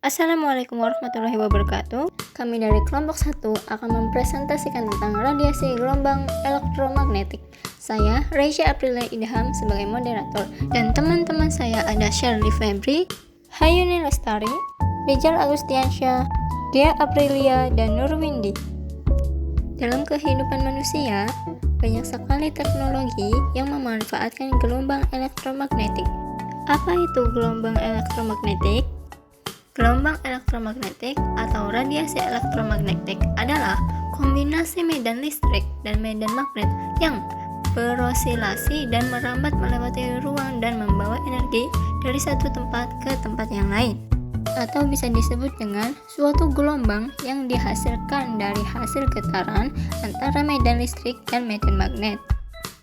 Assalamualaikum warahmatullahi wabarakatuh. Kami dari kelompok 1 akan mempresentasikan tentang radiasi gelombang elektromagnetik. Saya Reisha Aprilia Idham sebagai moderator dan teman-teman saya ada Shirley Febri, Hayuni Lestari, Rizal Agustiansyah, Dea Aprilia, dan Nurwindi. Dalam kehidupan manusia, banyak sekali teknologi yang memanfaatkan gelombang elektromagnetik. Apa itu gelombang elektromagnetik? Gelombang elektromagnetik atau radiasi elektromagnetik adalah kombinasi medan listrik dan medan magnet yang berosilasi dan merambat melewati ruang dan membawa energi dari satu tempat ke tempat yang lain. Atau bisa disebut dengan suatu gelombang yang dihasilkan dari hasil getaran antara medan listrik dan medan magnet.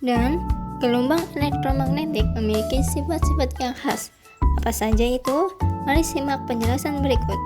Dan gelombang elektromagnetik memiliki sifat-sifat yang khas. Apa saja itu? Mari simak penjelasan berikut.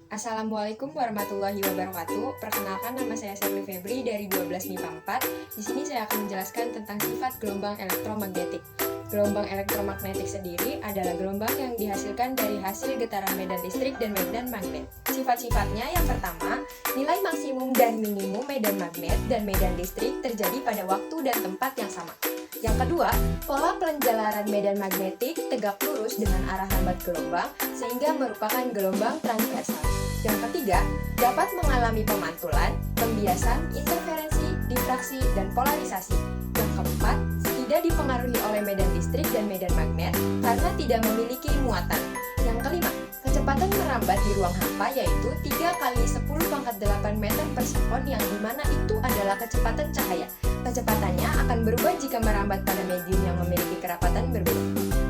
Assalamualaikum warahmatullahi wabarakatuh. Perkenalkan, nama saya Shirley Febri dari 12 MIPA 4. Di sini saya akan menjelaskan tentang sifat gelombang elektromagnetik. Gelombang elektromagnetik sendiri adalah gelombang yang dihasilkan dari hasil getaran medan listrik dan medan magnet. Sifat-sifatnya yang pertama, nilai maksimum dan minimum medan magnet dan medan listrik terjadi pada waktu dan tempat yang sama. Yang kedua, pola penjalaran medan magnetik tegak lurus dengan arah hambat gelombang sehingga merupakan gelombang transversal. Yang ketiga, dapat mengalami pemantulan, pembiasan, interferensi, difraksi, dan polarisasi. Yang keempat, tidak dipengaruhi oleh medan listrik dan medan magnet karena tidak memiliki muatan. Yang kelima, kecepatan merambat di ruang hampa yaitu 3 kali 10⁸ meter per sekon yang dimana itu adalah kecepatan cahaya. Kecepatannya akan berubah jika merambat pada medium yang memiliki kerapatan berbeda.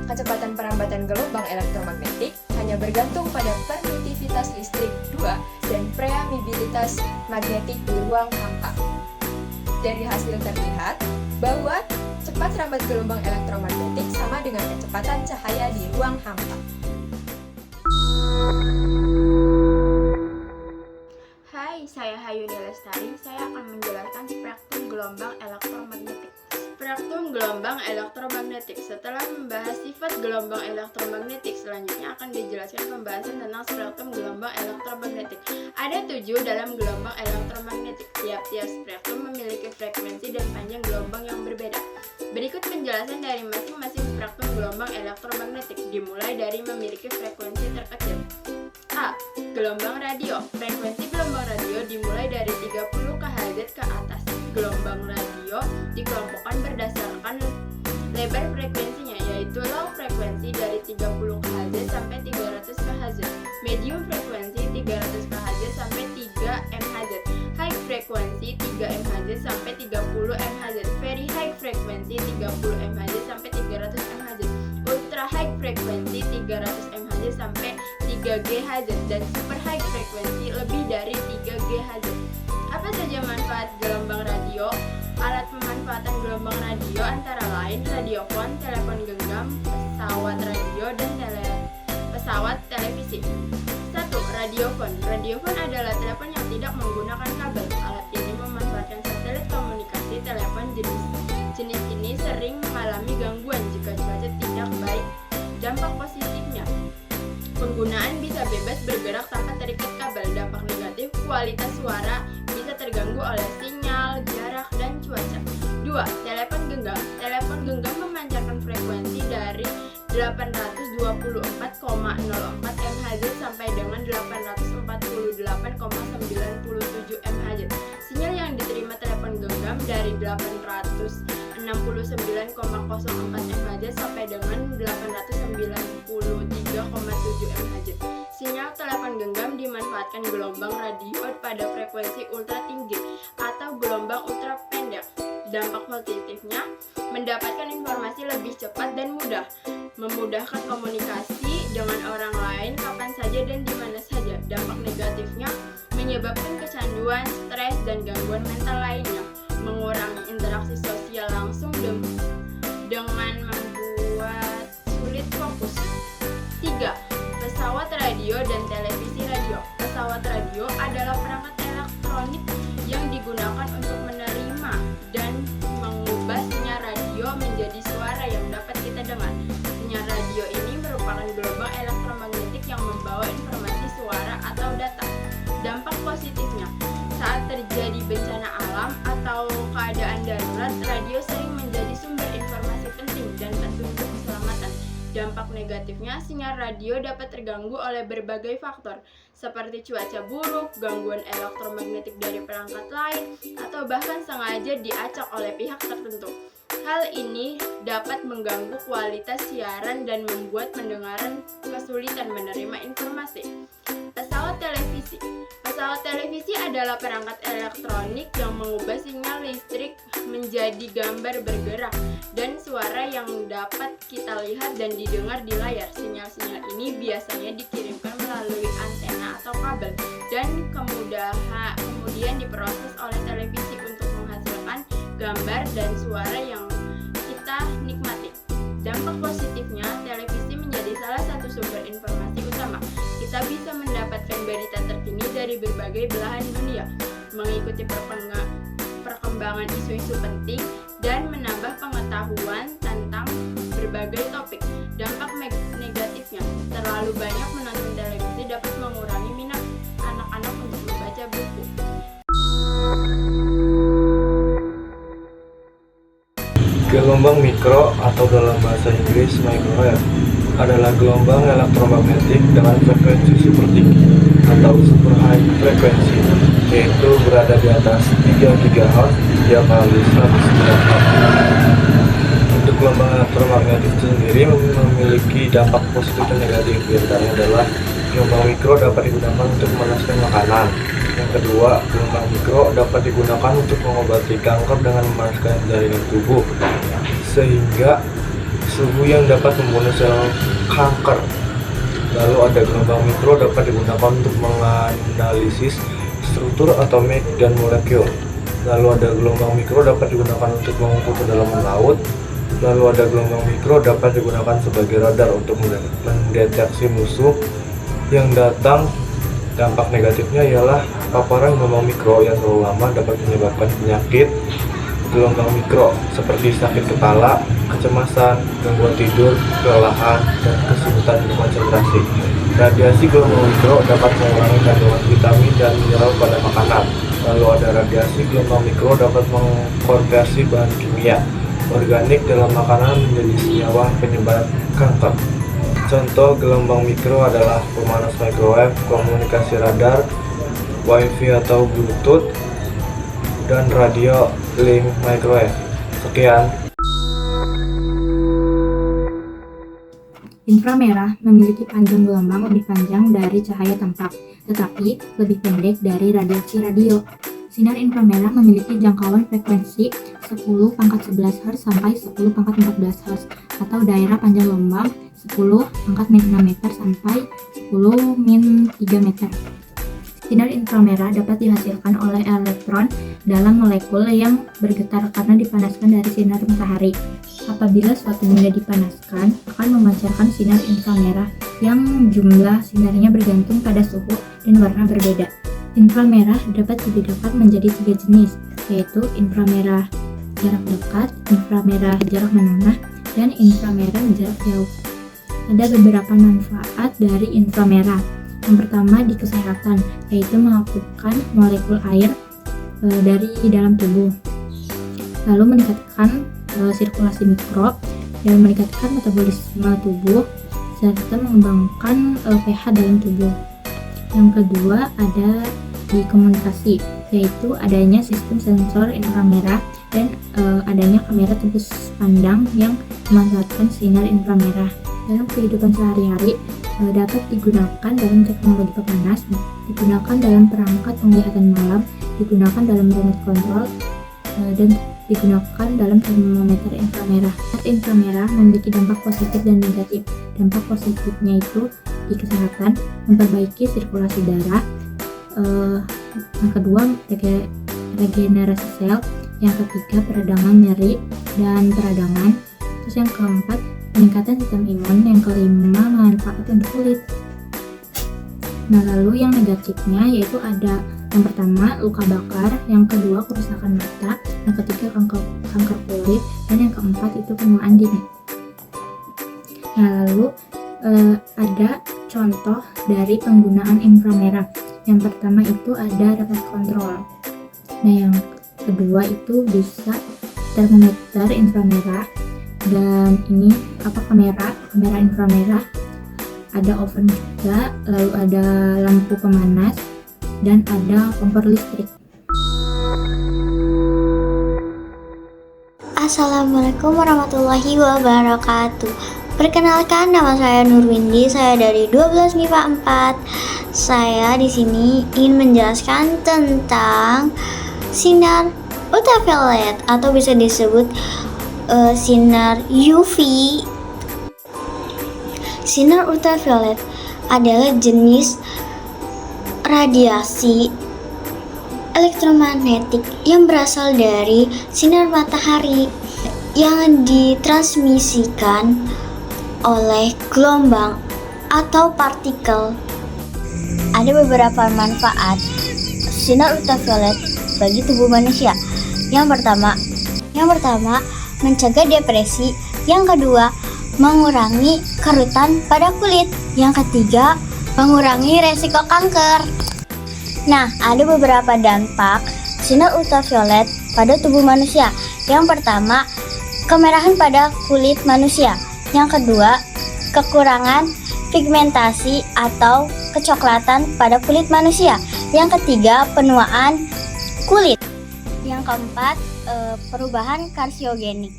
Kecepatan perambatan gelombang elektromagnetik hanya bergantung pada permitivitas listrik 2 dan permeabilitas magnetik di ruang hampa. Dari hasil terlihat bahwa cepat rambat gelombang elektromagnetik sama dengan kecepatan cahaya di ruang hampa. Hai, saya Hayuni Lestari. Saya akan menjelaskan spektrum gelombang elektromagnetik. Spektrum gelombang elektromagnetik. Setelah membahas sifat gelombang elektromagnetik, selanjutnya akan dijelaskan pembahasan tentang spektrum gelombang elektromagnetik. Ada 7 dalam gelombang elektromagnetik. Tiap-tiap spektrum memiliki frekuensi dan panjang gelombang yang berbeda. Berikut penjelasan dari masing-masing spektrum gelombang elektromagnetik, dimulai dari memiliki frekuensi terkecil. A. Gelombang radio. Frekuensi gelombang radio dimulai dari 30 kHz ke atas. Gelombang radio dikelompokkan berdasarkan lebar frekuensinya, yaitu low frekuensi dari 30 kHz sampai 300 kHz, medium frekuensi 300 kHz sampai 3 MHz, high frekuensi 3 MHz sampai 30 MHz, very high frekuensi 30 MHz sampai 300 MHz, ultra high frekuensi 300 MHz sampai 3 GHz, dan super high frekuensi lebih dari 3 GHz. Apa saja manfaat gelombang radio? Alat pemanfaatan gelombang radio antara lain radiofon, telepon genggam, pesawat radio, dan pesawat televisi. 1. Radiofon. Radiofon adalah telepon yang tidak menggunakan kabel. Alat ini memanfaatkan satelit komunikasi telepon. Jenis ini sering mengalami gangguan jika cuaca tidak baik. Dampak positifnya, penggunaan bisa bebas bergerak tanpa terikat kabel. Dampak negatif, kualitas suara bisa terganggu oleh sinyal, jarak, dan cuaca. 2. Telepon genggam. Telepon genggam memancarkan frekuensi dari 824,04 MHz sampai dengan 848,97 MHz. Sinyal yang diterima telepon genggam dari 869,04 MHz sampai dengan 893,7 MHz. Sinyal telepon genggam dimanfaatkan gelombang radio pada frekuensi ultra tinggi atau gelombang ultra pendek. Dampak positifnya, mendapatkan informasi lebih cepat dan mudah, memudahkan komunikasi dengan orang lain kapan saja dan di mana saja. Dampak negatifnya, menyebabkan kecanduan, stres, dan gangguan mental lainnya, mengurangi interaksi sosial langsung dengan membuat sulit fokus. 3. Pesawat radio dan televisi radio. Pesawat radio adalah perangkat elektronik yang digunakan untuk menerima dan mengubah sinyal radio menjadi suara yang dapat kita dengar. Sinyal radio ini positifnya, saat terjadi bencana alam atau keadaan darurat, radio sering menjadi sumber informasi penting dan petunjuk keselamatan. Dampak negatifnya, sinyal radio dapat terganggu oleh berbagai faktor, seperti cuaca buruk, gangguan elektromagnetik dari perangkat lain, atau bahkan sengaja diacak oleh pihak tertentu. Hal ini dapat mengganggu kualitas siaran dan membuat pendengaran kesulitan menerima informasi. Pesawat televisi. Pesawat televisi adalah perangkat elektronik yang mengubah sinyal listrik menjadi gambar bergerak dan suara yang dapat kita lihat dan didengar di layar. Sinyal-sinyal ini biasanya dikirimkan melalui antena atau kabel dan kemudian diproses oleh televisi untuk menghasilkan gambar dan suara yang kita nikmati. Dampak positifnya, televisi menjadi salah satu sumber informasi utama. Kita bisa mendapatkan berita terkini dari berbagai belahan dunia, mengikuti perkembangan isu-isu penting, dan menambah pengetahuan tentang berbagai topik. Dampak negatifnya, terlalu banyak menonton televisi dapat mengurangi minat anak-anak untuk membaca buku. Gelombang mikro atau dalam bahasa Inggris microwave adalah gelombang elektromagnetik dengan frekuensi super tinggi atau super high frekuensi, yaitu berada di atas 3 GHz tiap kali 109 Hz. Untuk gelombang elektromagnetik sendiri memiliki dampak positif dan negatif. Di antaranya adalah gelombang mikro dapat digunakan untuk memanaskan makanan. Yang kedua, gelombang mikro dapat digunakan untuk mengobati kanker dengan memanaskan jaringan tubuh, sehingga suhu yang dapat membunuh sel kanker. Lalu ada gelombang mikro dapat digunakan untuk menganalisis struktur atomik dan molekul. Lalu ada gelombang mikro dapat digunakan untuk mengukur kedalaman laut. Lalu ada gelombang mikro dapat digunakan sebagai radar untuk mendeteksi musuh yang datang. Dampak negatifnya ialah paparan gelombang mikro yang terlalu lama dapat menyebabkan penyakit gelombang mikro seperti sakit kepala, kecemasan, gangguan tidur, kelelahan, dan kesulitan berkonsentrasi. Radiasi gelombang mikro dapat mengurangi kandungan vitamin dan mineral pada makanan. Lalu ada radiasi gelombang mikro dapat mengkonversi bahan kimia organik dalam makanan menjadi senyawa penyebab kanker. Contoh gelombang mikro adalah pemanas microwave, komunikasi radar, wifi atau bluetooth, dan radio link microwave. Sekian. Inframerah memiliki panjang gelombang lebih panjang dari cahaya tampak, tetapi lebih pendek dari radiasi radio. Sinar inframerah memiliki jangkauan frekuensi 10⁻11 Hz sampai 10⁻14 Hz atau daerah panjang gelombang 10⁻6 meter sampai 10⁻3 meter. Sinar inframerah dapat dihasilkan oleh elektron dalam molekul yang bergetar karena dipanaskan dari sinar matahari. Apabila suatu benda dipanaskan, akan memancarkan sinar inframerah yang jumlah sinarnya bergantung pada suhu dan warna berbeda. Inframerah dapat dibedakan menjadi 3 jenis, yaitu inframerah jarak dekat, inframerah jarak menengah, dan inframerah jarak jauh. Ada beberapa manfaat dari inframerah. Yang pertama di kesehatan, yaitu mengaktifkan molekul air dari dalam tubuh, lalu meningkatkan sirkulasi mikrob dan meningkatkan metabolisme tubuh serta mengembangkan pH dalam tubuh. Yang kedua ada di komunikasi, yaitu adanya sistem sensor inframerah dan adanya kamera tembus pandang yang memanfaatkan sinar inframerah. Dalam kehidupan sehari-hari dapat digunakan dalam teknologi pemanas, digunakan dalam perangkat penglihatan malam, digunakan dalam remote control, dan digunakan dalam termometer inframerah. Inframerah memiliki dampak positif dan negatif. Dampak positifnya itu di kesehatan, memperbaiki sirkulasi darah. Yang kedua, regenerasi sel. Yang ketiga, peradangan nyeri dan peradangan. Terus yang keempat, peningkatan sistem imun. Yang kelima, manfaat untuk kulit. Nah, lalu yang negatifnya yaitu ada yang pertama luka bakar, yang kedua kerusakan mata, yang ketiga kanker kulit, dan yang keempat itu penuaan dini. Nah, lalu ada contoh dari penggunaan inframerah, Yang pertama itu ada remote control. Nah, yang kedua itu bisa termometer inframerah, dan ini kamera inframerah. Ada oven juga, lalu ada lampu pemanas, dan ada kompor listrik. Assalamualaikum warahmatullahi wabarakatuh. Perkenalkan, nama saya Nurwindi, saya dari 12 MIPA 4. Saya di sini ingin menjelaskan tentang sinar ultraviolet atau bisa disebut sinar UV. Sinar ultraviolet adalah jenis radiasi elektromagnetik yang berasal dari sinar matahari yang ditransmisikan oleh gelombang atau partikel. Ada beberapa manfaat sinar ultraviolet bagi tubuh manusia. Yang pertama, mencegah depresi. Yang kedua, mengurangi kerutan pada kulit. Yang ketiga, mengurangi resiko kanker. Nah, ada beberapa dampak sinar ultraviolet pada tubuh manusia. Yang pertama, kemerahan pada kulit manusia. Yang kedua, kekurangan pigmentasi atau kecoklatan pada kulit manusia. Yang ketiga, penuaan kulit. Yang keempat, perubahan karsiogenik.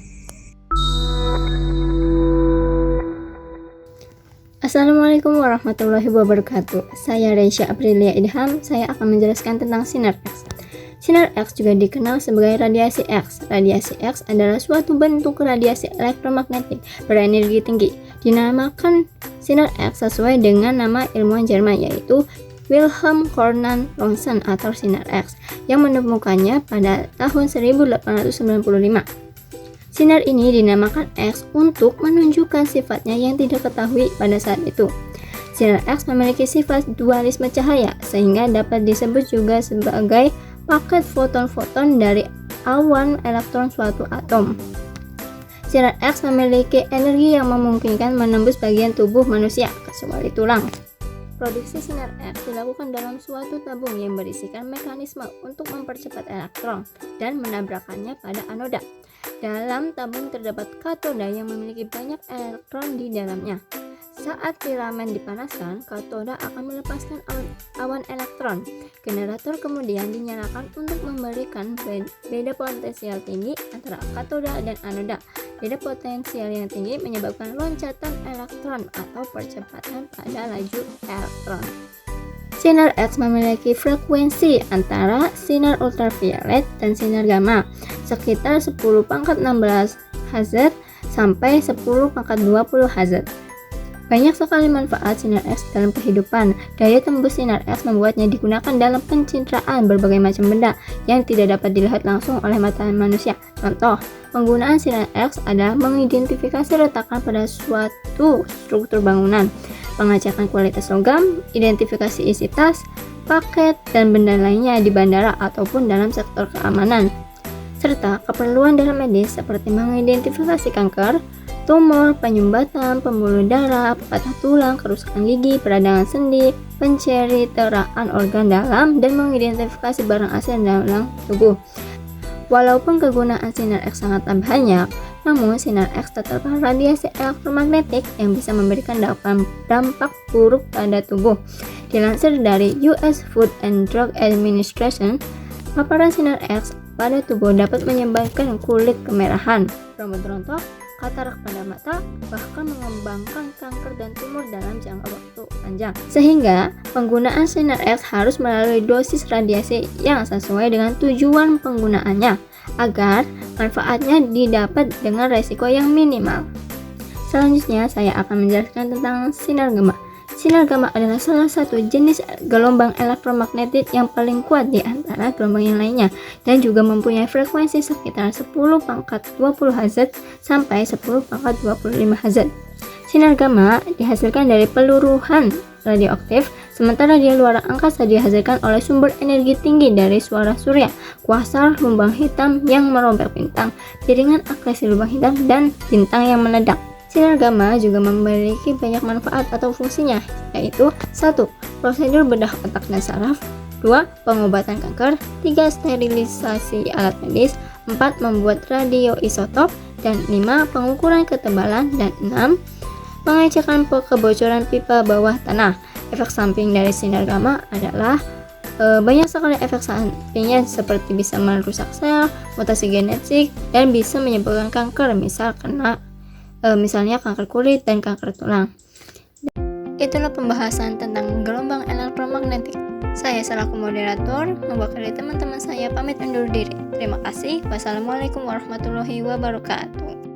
Assalamualaikum warahmatullahi wabarakatuh. Saya Reisha Aprilia Idham. Saya akan menjelaskan tentang sinar X. Sinar X juga dikenal sebagai radiasi X. Radiasi X adalah suatu bentuk radiasi elektromagnetik berenergi tinggi. Dinamakan sinar X sesuai dengan nama ilmuwan Jerman, yaitu Wilhelm Conrad Rontgen atau sinar X, yang menemukannya pada tahun 1895. Sinar ini dinamakan X untuk menunjukkan sifatnya yang tidak ketahui pada saat itu. Sinar X memiliki sifat dualisme cahaya, sehingga dapat disebut juga sebagai paket foton-foton dari awan elektron suatu atom. Sinar X memiliki energi yang memungkinkan menembus bagian tubuh manusia, kecuali tulang. Produksi sinar X dilakukan dalam suatu tabung yang berisikan mekanisme untuk mempercepat elektron dan menabrakannya pada anoda. Dalam tabung terdapat katoda yang memiliki banyak elektron di dalamnya. Saat filamen dipanaskan, katoda akan melepaskan awan elektron. Generator kemudian dinyalakan untuk memberikan beda potensial tinggi antara katoda dan anoda. Beda potensial yang tinggi menyebabkan loncatan elektron atau percepatan pada laju elektron. Sinar X memiliki frekuensi antara sinar ultraviolet dan sinar gamma sekitar 10⁻16 Hz sampai 10⁻20 Hz. Banyak sekali manfaat sinar X dalam kehidupan. Daya tembus sinar X membuatnya digunakan dalam pencitraan berbagai macam benda yang tidak dapat dilihat langsung oleh mata manusia. Contoh, penggunaan sinar X adalah mengidentifikasi retakan pada suatu struktur bangunan, pengecekan kualitas logam, identifikasi isi tas, paket, dan benda lainnya di bandara ataupun dalam sektor keamanan, serta keperluan dalam medis seperti mengidentifikasi kanker, tumor, penyumbatan, pembuluh darah, patah tulang, kerusakan gigi, peradangan sendi, penceritaan organ dalam, dan mengidentifikasi barang asing dalam tubuh. Walaupun kegunaan sinar X sangat banyak, namun sinar X tetap radiasi elektromagnetik yang bisa memberikan dampak buruk pada tubuh. Dilansir dari US Food and Drug Administration, paparan sinar X pada tubuh dapat menyebabkan kulit kemerahan, rambut rontok, katarak pada mata, bahkan mengembangkan kanker dan tumor dalam jangka waktu panjang. Sehingga penggunaan sinar X harus melalui dosis radiasi yang sesuai dengan tujuan penggunaannya agar manfaatnya didapat dengan resiko yang minimal. Selanjutnya saya akan menjelaskan tentang sinar gamma. Sinar gamma adalah salah satu jenis gelombang elektromagnetik yang paling kuat di antara gelombang yang lainnya dan juga mempunyai frekuensi sekitar 10⁻20 Hz sampai 10⁻25 Hz. Sinar gamma dihasilkan dari peluruhan radioaktif, sementara di luar angkasa dihasilkan oleh sumber energi tinggi dari suara surya, kuasar lubang hitam yang merobek bintang, jaringan akresi lubang hitam, dan bintang yang meledak. Sinar gamma juga memiliki banyak manfaat atau fungsinya, yaitu 1. prosedur bedah otak dan saraf. 2. Pengobatan kanker. 3. Sterilisasi alat medis. 4. Membuat radioisotop. Dan 5. Pengukuran ketebalan. Dan 6. Pengecekan kebocoran pipa bawah tanah. Efek samping dari sinar gamma adalah banyak sekali efek sampingnya, seperti bisa merusak sel, mutasi genetik, dan bisa menyebabkan kanker, misalnya kanker kulit dan kanker tulang. Itulah pembahasan tentang gelombang elektromagnetik. Saya selaku moderator mewakili teman-teman saya pamit undur diri. Terima kasih. Wassalamualaikum warahmatullahi wabarakatuh.